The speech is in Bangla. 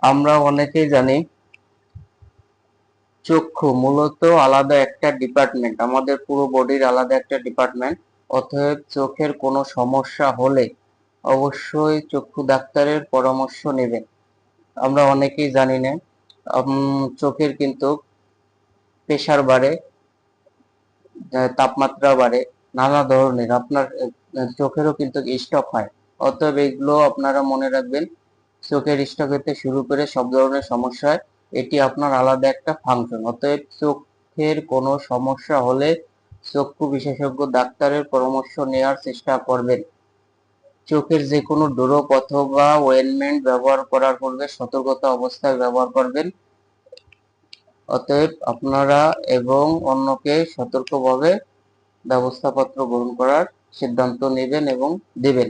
আমরা অনেকেই জানি চক্ষু মূলত আলাদা একটা ডিপার্টমেন্ট, আমাদের পুরো বডির আলাদা একটা ডিপার্টমেন্ট। অতএব চোখের কোনো সমস্যা হলে অবশ্যই চক্ষু ডাক্তারের পরামর্শ নেবেন। আমরা অনেকেই জানি না চোখের কিন্তু প্রেসার বাড়ে, তাপমাত্রা বাড়ে, নানা ধরনের আপনার চোখেরও কিন্তু স্ট্রোক হয়। অতএব এগুলো আপনারা মনে রাখবেন, চোখের স্ট্রোক হতে শুরু করে সব ধরনের সমস্যা হয়, এটি আপনার আলাদা একটা ফাংশন। অতএব চোখের কোনো সমস্যা হলে চক্ষু বিশেষজ্ঞ ডাক্তারের পরামর্শ নেওয়ার চেষ্টা করবেন। চোখের যে কোনো ড্রপ অথবা ওয়েলমেন্ট ব্যবহার করার পূর্বে সতর্কতা অবস্থায় ব্যবহার করবেন। অতএব আপনারা এবং অন্যকে সতর্কভাবে ব্যবস্থাপত্র গ্রহণ করার সিদ্ধান্ত নেবেন এবং দেবেন।